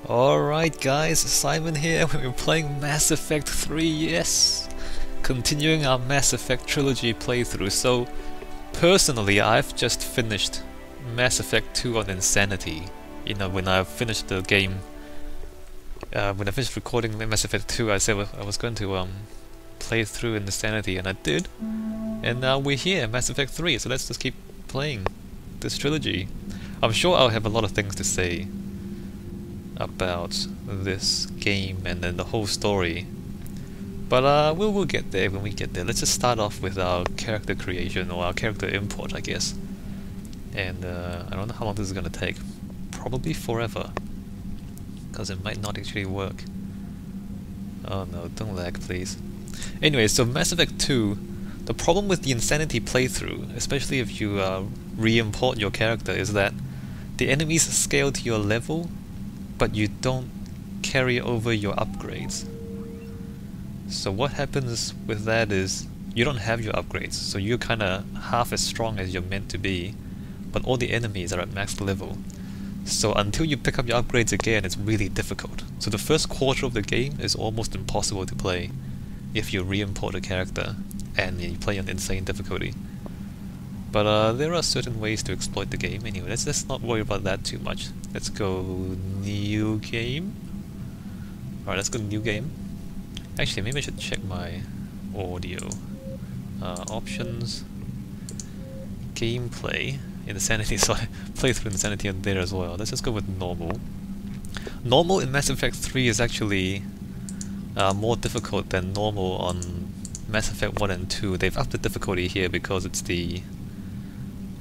Alright guys, Simon here. We're playing Mass Effect 3, yes! Continuing our Mass Effect Trilogy playthrough. So, personally, I've just finished Mass Effect 2 on Insanity. You know, when I finished the game, when I finished recording Mass Effect 2, I said I was going to play through in Insanity, and I did. And now we're here, Mass Effect 3, so let's just keep playing this trilogy. I'm sure I'll have a lot of things to say about this game and then the whole story, but we'll get there when we get there. Let's just start off with our character creation, or our character import, I guess. And I don't know how long this is gonna take. Probably forever, because it might not actually work. Oh no, don't lag please. Anyway, so Mass Effect 2, the problem with the Insanity playthrough, especially if you re-import your character, is that the enemies scale to your level, but you don't carry over your upgrades. So what happens with that is you don't have your upgrades, so you're kinda half as strong as you're meant to be, but all the enemies are at max level. So until you pick up your upgrades again, it's really difficult. So the first quarter of the game is almost impossible to play if you re-import a character and you play on insane difficulty. But there are certain ways to exploit the game. Anyway, let's not worry about that too much. Let's go new game. Alright, let's go new game. Actually, maybe I should check my audio. Options, gameplay, Insanity, so I play through Insanity on there as well. Let's just go with normal. Normal in Mass Effect 3 is actually more difficult than normal on Mass Effect 1 and 2. They've upped the difficulty here because it's the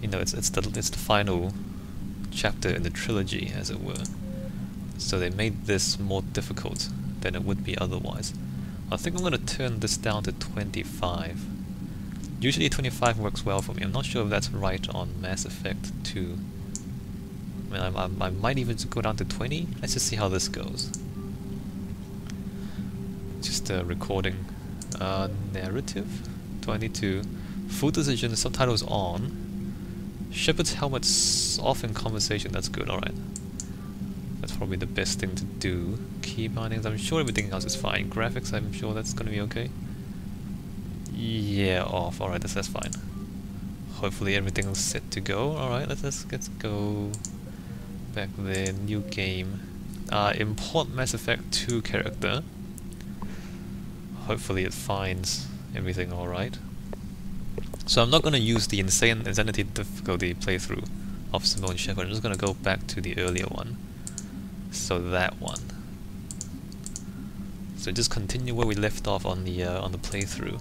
it's the final chapter in the trilogy, as it were. So they made this more difficult than it would be otherwise. I think I'm going to turn this down to 25. Usually 25 works well for me. I'm not sure if that's right on Mass Effect 2. I mean, I might even go down to 20. Let's just see how this goes. Just recording. Narrative 22. Full decision, subtitles on. Shepard's helmet's off in conversation, that's good, alright. That's probably the best thing to do. Key bindings, I'm sure everything else is fine. Graphics, I'm sure that's gonna be okay. Yeah, off, alright, that's fine. Hopefully everything's set to go. Alright, let's go back there, new game. Import Mass Effect 2 character. Hopefully it finds everything alright. So I'm not going to use the Insanity difficulty playthrough of Simone Shepard. I'm just going to go back to the earlier one. So that one. So just continue where we left off on the playthrough.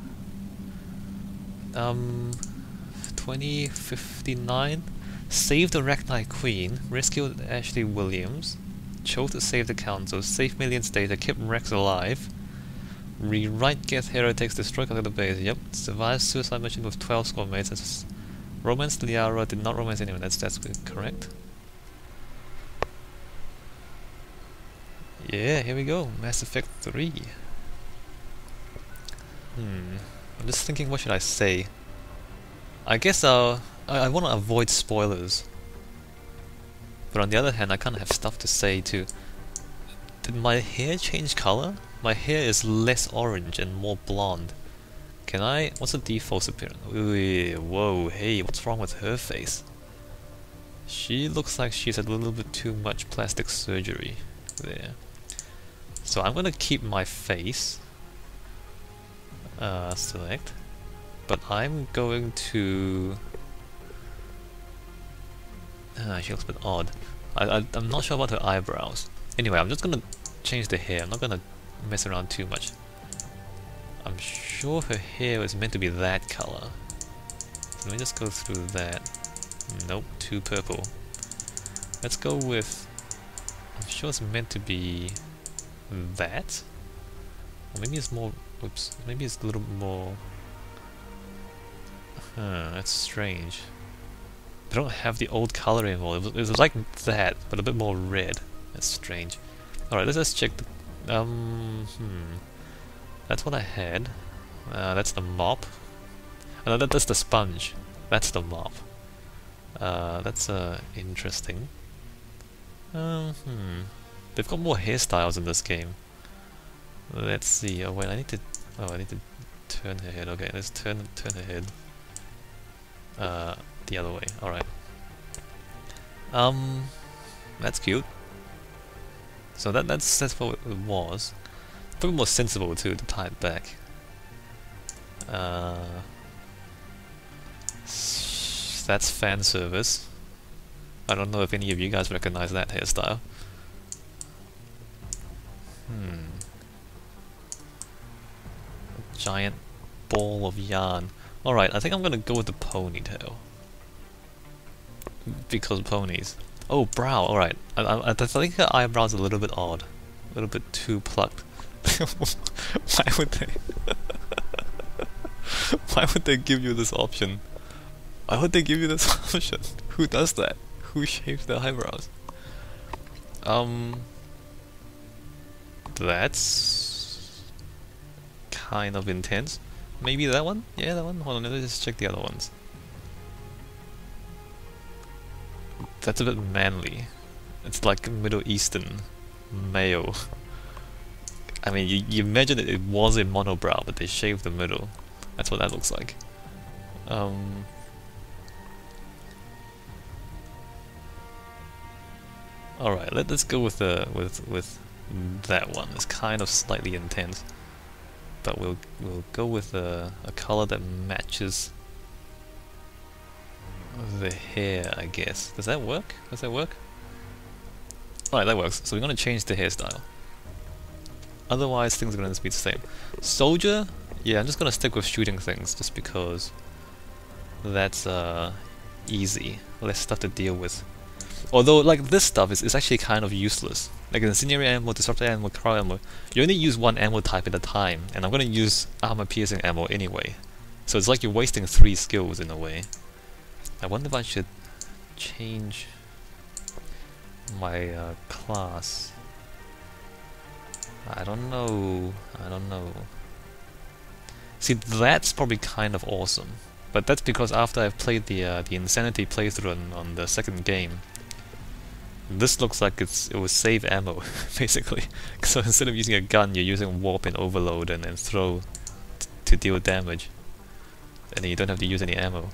2059. Save the Arachnite Queen. Rescued Ashley Williams. Chose to save the Council. Save millions data. Kept Rex alive. Rewrite Geth Heretics, destroy the base, yep. Survive suicide mission with 12 squad mates. That's romance Liara, did not romance anyone, that's correct. Yeah, here we go, Mass Effect 3. I'm just thinking, what should I say? I guess I want to avoid spoilers. But on the other hand, I kind of have stuff to say too. Did my hair change color? My hair is less orange and more blonde. Can I... what's the default appearance? Whoa, hey, what's wrong with her face? She looks like she's had a little bit too much plastic surgery there. So I'm gonna keep my face. Select. But I'm going to... she looks a bit odd. I'm not sure about her eyebrows. Anyway, I'm just gonna change the hair. I'm not gonna mess around too much. I'm sure her hair is meant to be that color. So let me just go through that. Nope, too purple. Let's go with... I'm sure it's meant to be that? Or maybe it's more... oops, maybe it's a little more... that's strange. They don't have the old color anymore. It was like that, but a bit more red. That's strange. Alright, let's just check the... That's what I had. That's the mop. Oh, no, that's the sponge. That's the mop. That's interesting. They've got more hairstyles in this game. Let's see. Oh wait, I need to. Oh, I need to turn her head. Okay, let's turn her head. The other way. All right. That's cute. So that's what it was. Probably more sensible too to tie it back. That's fan service. I don't know if any of you guys recognize that hairstyle. A giant ball of yarn. Alright, I think I'm gonna go with the ponytail. Because ponies. Oh, brow, alright. I think her eyebrows are a little bit odd. A little bit too plucked. Why would they? Why would they give you this option? Why would they give you this option? Who does that? Who shaves their eyebrows? That's kind of intense. Maybe that one? Yeah, that one? Hold on, let's just check the other ones. That's a bit manly. It's like Middle Eastern male. I mean, you imagine it was a monobrow, but they shaved the middle. That's what that looks like. Alright, let's go with that one. It's kind of slightly intense, but we'll go with a color that matches the hair, I guess. Does that work? Does that work? Alright, that works. So we're gonna change the hairstyle. Otherwise, things are gonna be the same. Soldier, yeah, I'm just gonna stick with shooting things, just because that's easy, less stuff to deal with. Although, like, this stuff is actually kind of useless. Like incendiary ammo, disruptor ammo, cryo ammo, you only use one ammo type at a time, and I'm gonna use armor piercing ammo anyway. So it's like you're wasting 3 skills in a way. I wonder if I should change my class. I don't know. See, that's probably kind of awesome, but that's because after I've played the Insanity playthrough on the second game, this looks like it was save ammo, basically. So instead of using a gun, you're using warp and overload and throw to deal damage, and then you don't have to use any ammo.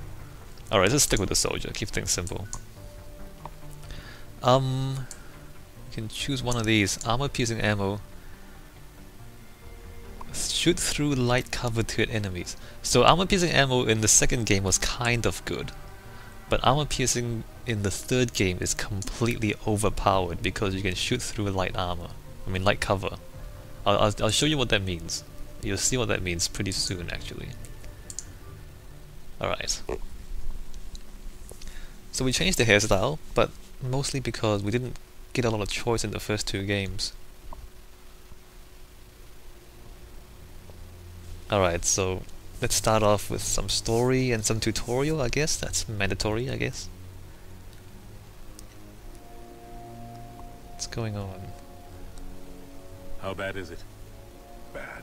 Alright, let's stick with the soldier, keep things simple. You can choose one of these. Armor piercing ammo. Shoot through light cover to enemies. So armor piercing ammo in the second game was kind of good, but armor piercing in the third game is completely overpowered because you can shoot through light armor. I mean light cover. I'll show you what that means. You'll see what that means pretty soon, actually. Alright. So we changed the hairstyle, but mostly because we didn't get a lot of choice in the first 2 games. Alright, so let's start off with some story and some tutorial, I guess. That's mandatory, I guess. What's going on? How bad is it? Bad.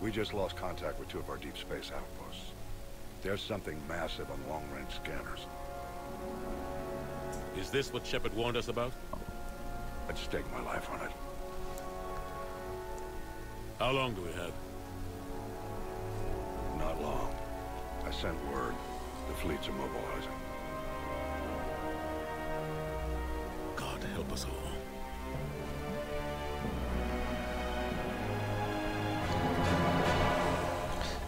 We just lost contact with 2 of our deep space outposts. There's something massive on long-range scanners. Is this what Shepard warned us about? I'd stake my life on it. How long do we have? Not long. I sent word. The fleets are mobilizing. God help us all.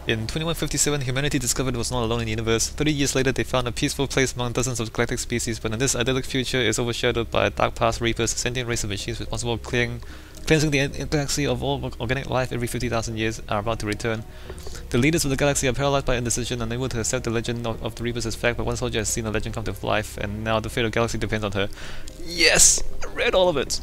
In 2157, humanity discovered it was not alone in the universe. 30 years later, they found a peaceful place among dozens of galactic species, but in this idyllic future is overshadowed by a dark past reapers, a sentient race of machines responsible for cleansing the galaxy of all organic life every 50,000 years are about to return. The leaders of the galaxy are paralyzed by indecision, unable to accept the legend of the reapers as fact, but one soldier has seen the legend come to life, and now the fate of the galaxy depends on her. Yes! I read all of it!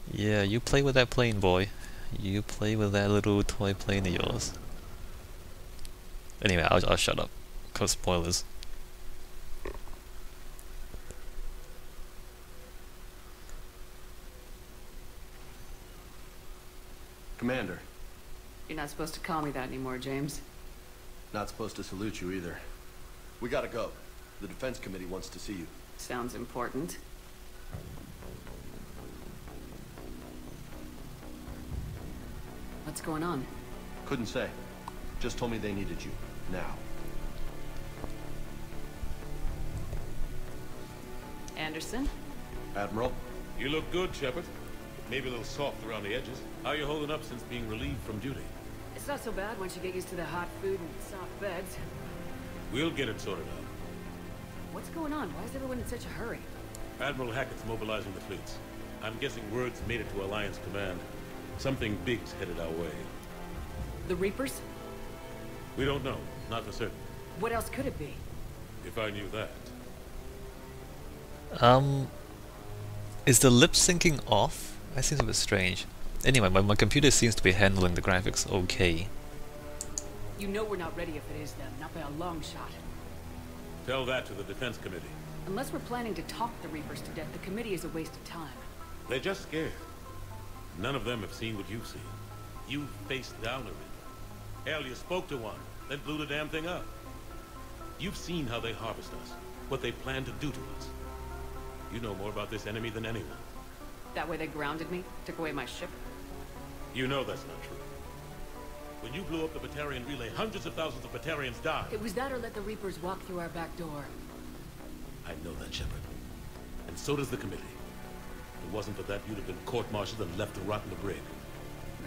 Yeah, you play with that plane, boy. You play with that little toy plane of yours. Anyway, I'll shut up, cause spoilers. Commander, You're not supposed to call me that anymore, James. Not supposed to salute you either. We gotta go. The defense committee wants to see you. Sounds important. What's going on? Couldn't say. Just told me they needed you. Now. Anderson? Admiral? You look good, Shepard. Maybe a little soft around the edges. How you holding up since being relieved from duty? It's not so bad once you get used to the hot food and soft beds. We'll get it sorted out. What's going on? Why is everyone in such a hurry? Admiral Hackett's mobilizing the fleets. I'm guessing word's made it to Alliance Command. Something big's headed our way. The Reapers? We don't know. Not for certain. What else could it be? If I knew that. Is the lip syncing off? That seems a bit strange. Anyway, my computer seems to be handling the graphics okay. You know we're not ready if it is them, not by a long shot. Tell that to the defense committee. Unless we're planning to talk the Reapers to death, the committee is a waste of time. They're just scared. None of them have seen what you've seen. You faced down a Reaper. Hell, you spoke to one, then blew the damn thing up. You've seen how they harvest us, what they plan to do to us. You know more about this enemy than anyone. That way they grounded me, took away my ship. You know that's not true. When you blew up the Batarian relay, hundreds of thousands of Batarians died. It was that or let the Reapers walk through our back door. I know that, Shepard. And so does the committee. If it wasn't for that, you'd have been court-martialed and left to rot in the brig.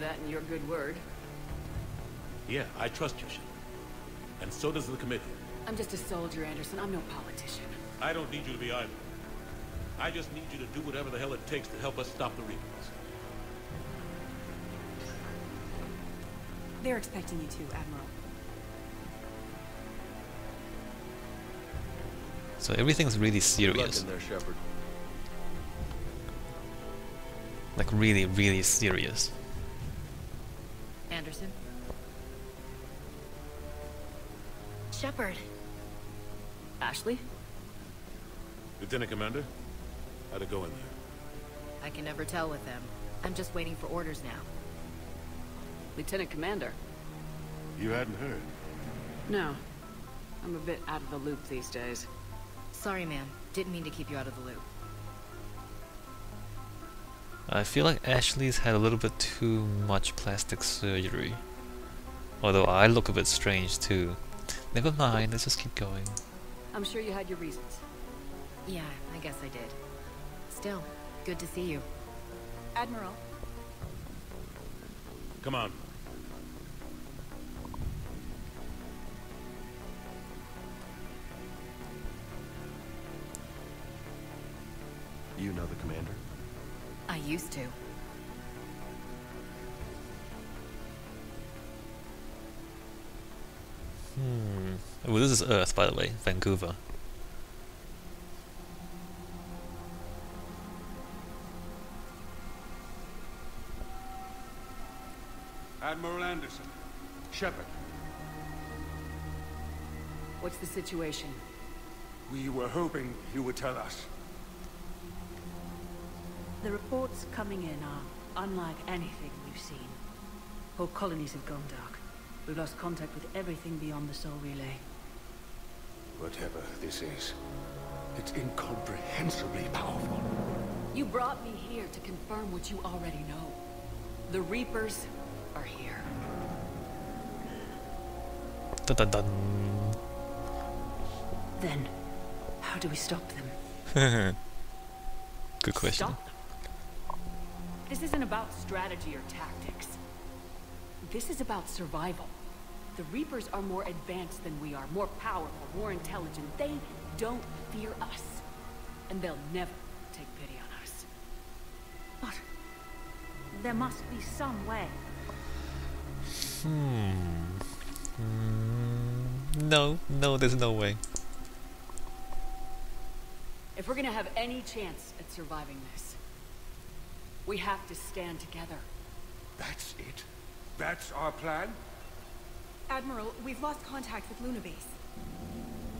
That and your good word. Yeah, I trust you, Shepard. And so does the committee. I'm just a soldier, Anderson. I'm no politician. I don't need you to be either. I just need you to do whatever the hell it takes to help us stop the Reapers. They're expecting you to, Admiral. So everything's really Good luck serious. in there, Shepard. Like really, really serious. Anderson? Shepard. Ashley? Lieutenant Commander, how'd it go in there? I can never tell with them. I'm just waiting for orders now. Lieutenant Commander? You hadn't heard? No. I'm a bit out of the loop these days. Sorry, ma'am. Didn't mean to keep you out of the loop. I feel like Ashley's had a little bit too much plastic surgery. Although I look a bit strange too. Never mind, let's just keep going. I'm sure you had your reasons. Yeah, I guess I did. Still, good to see you. Admiral. Come on. You know the commander? I used to. Well, this is Earth, by the way, Vancouver. Admiral Anderson. Shepard. What's the situation? We were hoping you would tell us. The reports coming in are unlike anything we've seen. Whole colonies have gone dark. We've lost contact with everything beyond the Soul Relay. Whatever this is, it's incomprehensibly powerful. You brought me here to confirm what you already know. The Reapers are here. Dun dun dun. Then, how do we stop them? Good question. Stop them. This isn't about strategy or tactics. This is about survival. The Reapers are more advanced than we are, more powerful, more intelligent. They don't fear us. And they'll never take pity on us. But there must be some way. No, there's no way. If we're gonna have any chance at surviving this, we have to stand together. That's it? That's our plan? Admiral, we've lost contact with Luna Base.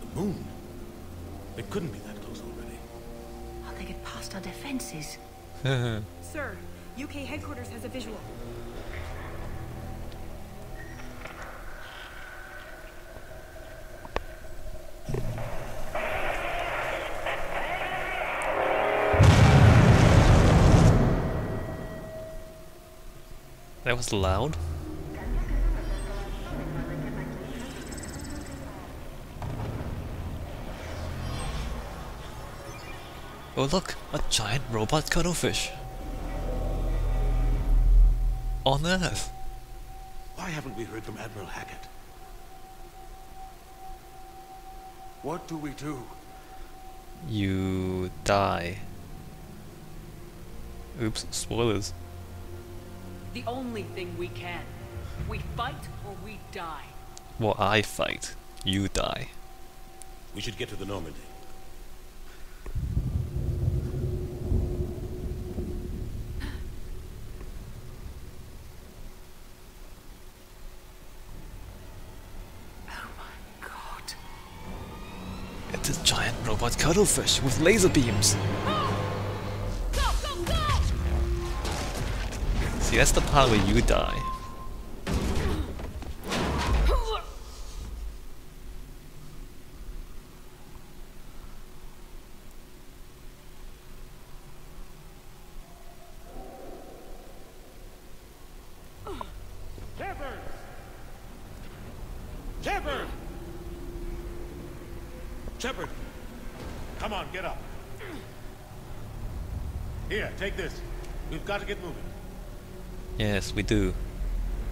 The moon? They couldn't be that close already. How'd they get past our defenses? Sir, UK headquarters has a visual. That was loud. Oh look, a giant robot cuttlefish. On Earth. Why haven't we heard from Admiral Hackett? What do we do? You die. Oops, spoilers. The only thing we can. We fight or we die. Well, I fight. You die. We should get to the Normandy. It's a giant robot cuttlefish with laser beams. Go, go, go! See, that's the part where you die. Shepard! Shepard! Shepard! Come on, get up. Here, take this. We've got to get moving. Yes, we do.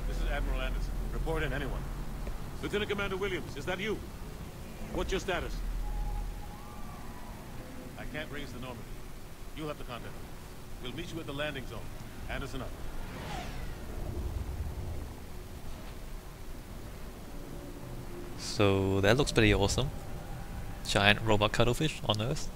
This is Admiral Anderson. Report in, anyone. Lieutenant Commander Williams, is that you? What's your status? I can't raise the Normandy. You'll have to contact them. We'll meet you at the landing zone. Anderson up. So that looks pretty awesome. Giant robot cuttlefish on Earth.